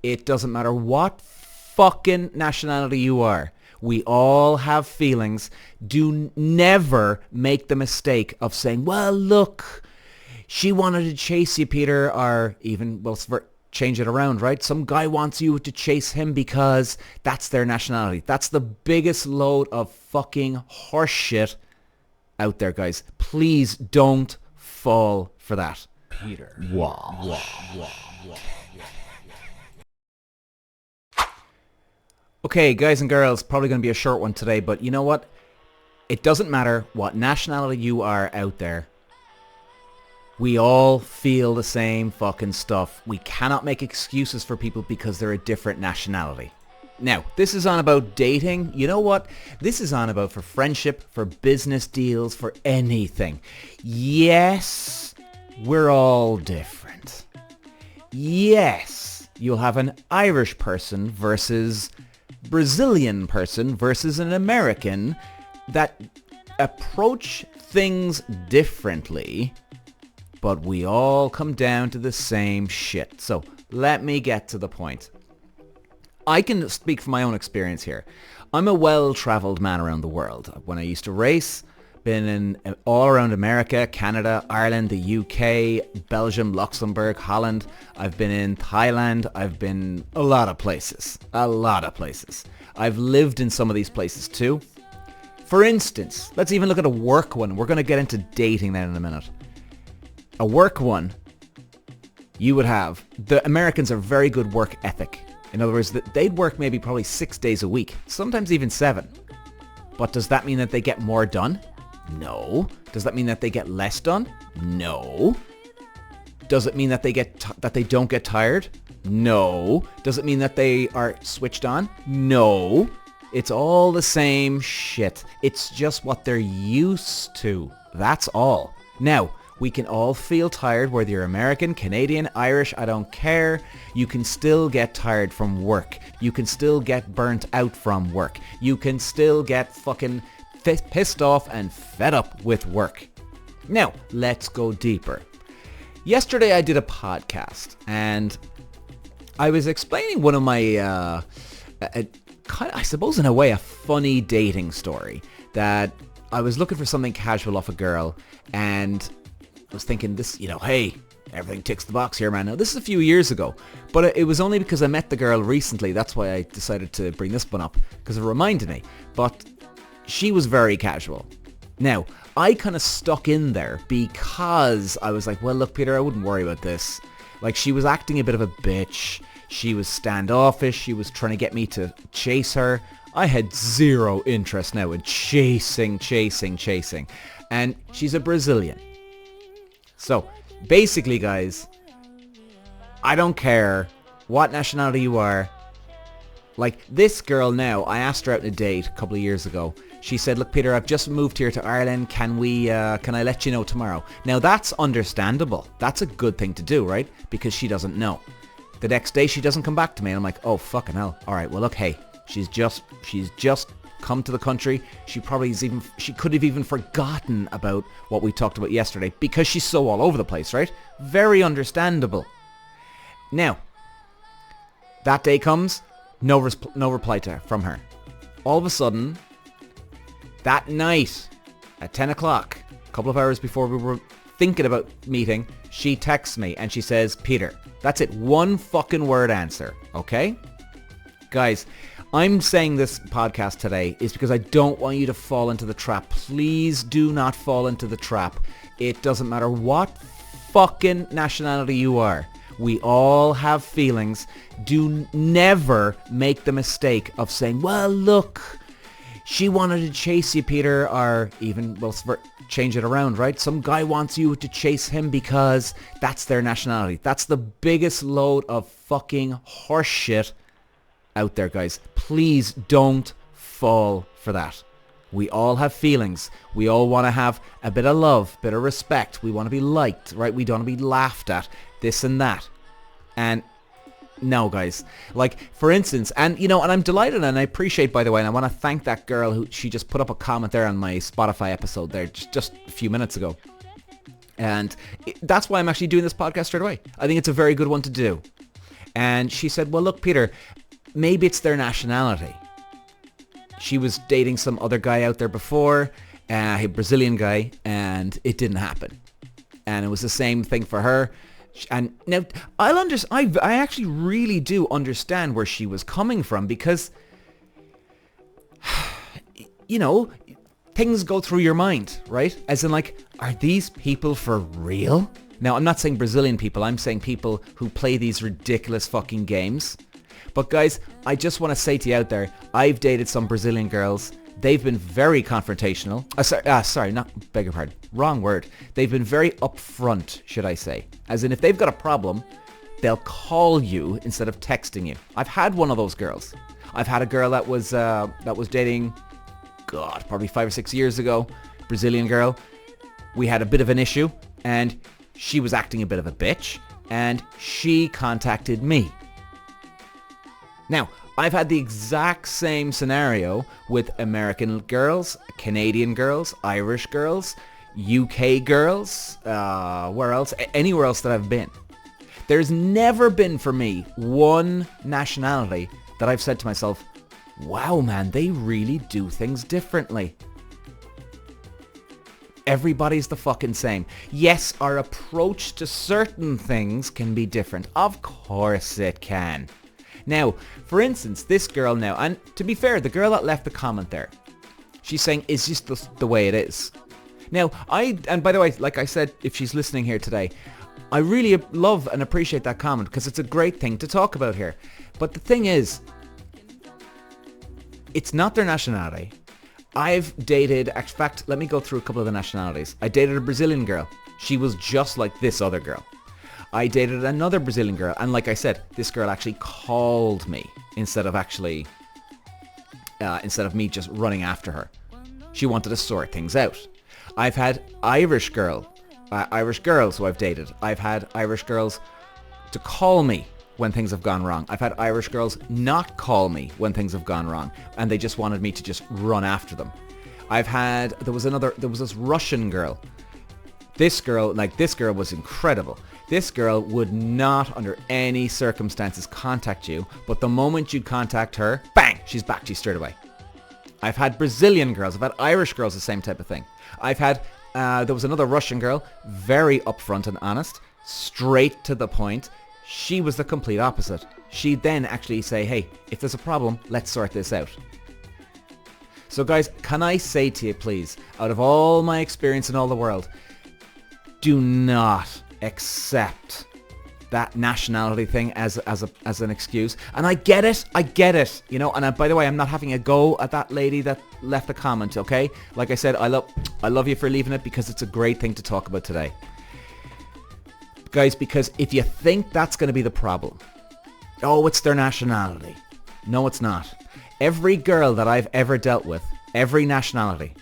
It doesn't matter what fucking nationality you are. We all have feelings. Do never make the mistake of saying, well, look, she wanted to chase you, Peter, or even, well, change it around, right? Some guy wants you to chase him because that's their nationality. That's the biggest load of fucking horseshit out there, guys. Please don't fall for that. Peter. Okay, guys and girls, probably going to be a short one today, but you know what? It doesn't matter what nationality you are out there. We all feel the same fucking stuff. We cannot make excuses for people because they're a different nationality. Now, this is on about dating. You know what? This is on about for friendship, for business deals, for anything. Yes, we're all different. Yes, you'll have an Irish person versus Brazilian person versus an American that approach things differently, but we all come down to the same shit. So let me get to the point. I can speak from my own experience here. I'm a well-traveled man around the world. When I used to race, been in all around America, Canada, Ireland, the UK, Belgium, Luxembourg, Holland. I've been in Thailand. I've been a lot of places. I've lived in some of these places too. For instance, let's even look at a work one. We're going to get into dating then in a minute. A work one, you would have, the Americans are very good work ethic. In other words, they'd work maybe probably 6 days a week, sometimes even 7. But does that mean that they get more done? No. Does that mean that they get less done? No. Does it mean that they don't get tired? No. Does it mean that they are switched on? No. It's all the same shit. It's just what they're used to. That's all. Now, we can all feel tired, whether you're American, Canadian, Irish, I don't care. You can still get tired from work. You can still get burnt out from work. You can still get fucking pissed off and fed up with work. Now, let's go deeper. Yesterday I did a podcast and I was explaining one of my, I suppose in a way, a funny dating story that I was looking for something casual off a girl and I was thinking this, hey, everything ticks the box here, man. Now, this is a few years ago, but it was only because I met the girl recently. That's why I decided to bring this one up, because it reminded me. But she was very casual. Now, I kind of stuck in there because I was like, well, look, Peter, I wouldn't worry about this. Like, she was acting a bit of a bitch. She was standoffish. She was trying to get me to chase her. I had zero interest now in chasing. And she's a Brazilian. So, basically, guys, I don't care what nationality you are. Like, this girl now, I asked her out on a date a couple of years ago. She said, look, Peter, I've just moved here to Ireland. Can I let you know tomorrow? Now, that's understandable. That's a good thing to do, right? Because she doesn't know. The next day, she doesn't come back to me. And I'm like, oh, fucking hell. All right, well, look, hey, she's just come to the country. She could have even forgotten about what we talked about yesterday because she's so all over the place, right? Very understandable. Now, that day comes, no reply from her. All of a sudden, that night at 10 o'clock, a couple of hours before we were thinking about meeting, she texts me and she says, Peter, that's it. One fucking word answer, okay? Guys, I'm saying this podcast today is because I don't want you to fall into the trap. Please do not fall into the trap. It doesn't matter what fucking nationality you are. We all have feelings. Do never make the mistake of saying, well, look, she wanted to chase you, Peter, or even, well, change it around, right? Some guy wants you to chase him because that's their nationality. That's the biggest load of fucking horseshit out there, guys. Please don't fall for that. We all have feelings. We all want to have a bit of love, bit of respect. We want to be liked, right? We don't want to be laughed at, this and that. And no, guys. Like, for instance, and I'm delighted and I appreciate, by the way, and I want to thank that girl who she just put up a comment there on my Spotify episode there just a few minutes ago. And that's why I'm actually doing this podcast straight away. I think it's a very good one to do. And she said, well, look, Peter, maybe it's their nationality. She was dating some other guy out there before, a Brazilian guy, and it didn't happen. And it was the same thing for her. And now I actually really do understand where she was coming from, because, you know, things go through your mind, right? As in, like, are these people for real? Now, I'm not saying Brazilian people. I'm saying people who play these ridiculous fucking games. But guys, I just want to say to you out there, I've dated some Brazilian girls. They've been very confrontational. Beg your pardon. Wrong word. They've been very upfront, should I say. As in, if they've got a problem, they'll call you instead of texting you. I've had one of those girls. I've had a girl that was dating, God, probably 5 or 6 years ago. Brazilian girl. We had a bit of an issue, and she was acting a bit of a bitch, and she contacted me. Now, I've had the exact same scenario with American girls, Canadian girls, Irish girls, UK girls, where else? Anywhere else that I've been. There's never been for me one nationality that I've said to myself, wow, man, they really do things differently. Everybody's the fucking same. Yes, our approach to certain things can be different. Of course it can. Now, for instance, this girl now, and to be fair, the girl that left the comment there, she's saying, it's just the way it is. Now, and by the way, like I said, if she's listening here today, I really love and appreciate that comment, because it's a great thing to talk about here. But the thing is, it's not their nationality. I've dated, in fact, let me go through a couple of the nationalities. I dated a Brazilian girl. She was just like this other girl. I dated another Brazilian girl, and like I said, this girl actually called me instead of me just running after her. She wanted to sort things out. I've had Irish girls who I've dated. I've had Irish girls to call me when things have gone wrong. I've had Irish girls not call me when things have gone wrong, and they just wanted me to just run after them. There was this Russian girl. This girl was incredible. This girl would not, under any circumstances, contact you, but the moment you'd contact her, bang, she's back to you straight away. I've had Brazilian girls. I've had Irish girls, the same type of thing. I've had, there was another Russian girl, very upfront and honest, straight to the point. She was the complete opposite. She'd then actually say, hey, if there's a problem, let's sort this out. So guys, can I say to you, please, out of all my experience in all the world, do not accept that nationality thing as an excuse. And I get it, you know, and by the way, I'm not having a go at that lady that left a comment, okay? Like I said, I love you for leaving it, because it's a great thing to talk about today. Guys, because if you think that's going to be the problem, oh, it's their nationality. No, it's not. Every girl that I've ever dealt with, every nationality,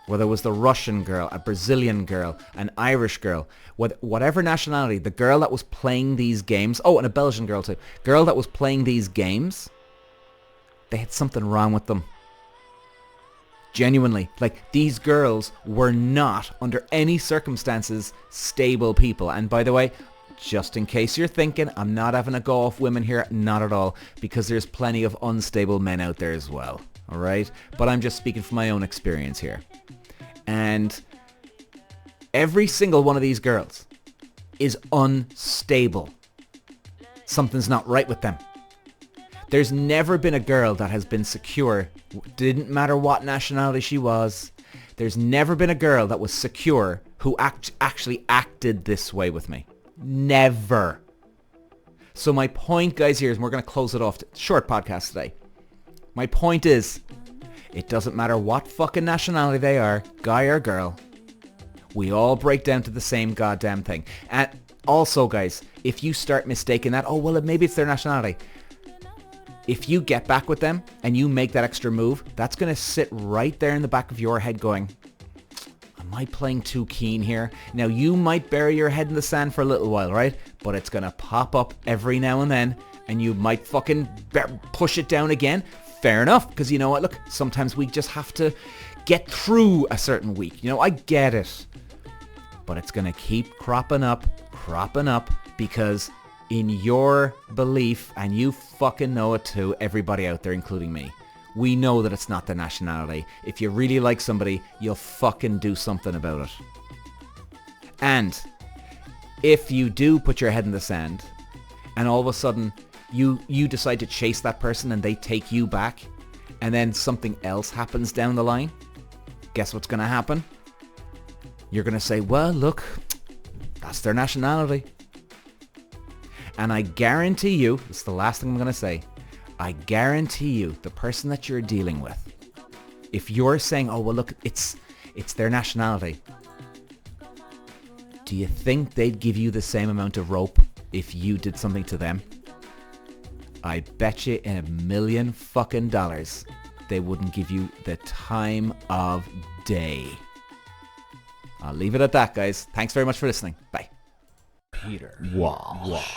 whether it was the Russian girl, a Brazilian girl, an Irish girl, whatever nationality, the girl that was playing these games, oh, and a Belgian girl too, girl that was playing these games, they had something wrong with them. Genuinely. Like, these girls were not, under any circumstances, stable people. And by the way, just in case you're thinking, I'm not having a go off women here, not at all, because there's plenty of unstable men out there as well, alright? But I'm just speaking from my own experience here. And every single one of these girls is unstable. Something's not right with them. There's never been a girl that has been secure, didn't matter what nationality she was. There's never been a girl that was secure who actually acted this way with me. Never. So my point, guys, here is, we're going to close it off. Short podcast today. My point is, it doesn't matter what fucking nationality they are, guy or girl. We all break down to the same goddamn thing. And also, guys, if you start mistaking that, oh, well, maybe it's their nationality. If you get back with them and you make that extra move, that's going to sit right there in the back of your head going, am I playing too keen here? Now, you might bury your head in the sand for a little while, right? But it's going to pop up every now and then, and you might fucking push it down again. Fair enough, because you know what? Look, sometimes we just have to get through a certain week. You know, I get it. But it's going to keep cropping up, because in your belief, and you fucking know it too, everybody out there, including me. We know that it's not their nationality. If you really like somebody, you'll fucking do something about it. And if you do put your head in the sand, and all of a sudden you decide to chase that person and they take you back, and then something else happens down the line, guess what's going to happen? You're going to say, well, look, that's their nationality. And I guarantee you, this is the last thing I'm going to say, I guarantee you, the person that you're dealing with, if you're saying, oh, well, look, it's their nationality, do you think they'd give you the same amount of rope if you did something to them? I bet you in $1,000,000 fucking dollars they wouldn't give you the time of day. I'll leave it at that, guys. Thanks very much for listening. Bye. Peter. Walsh.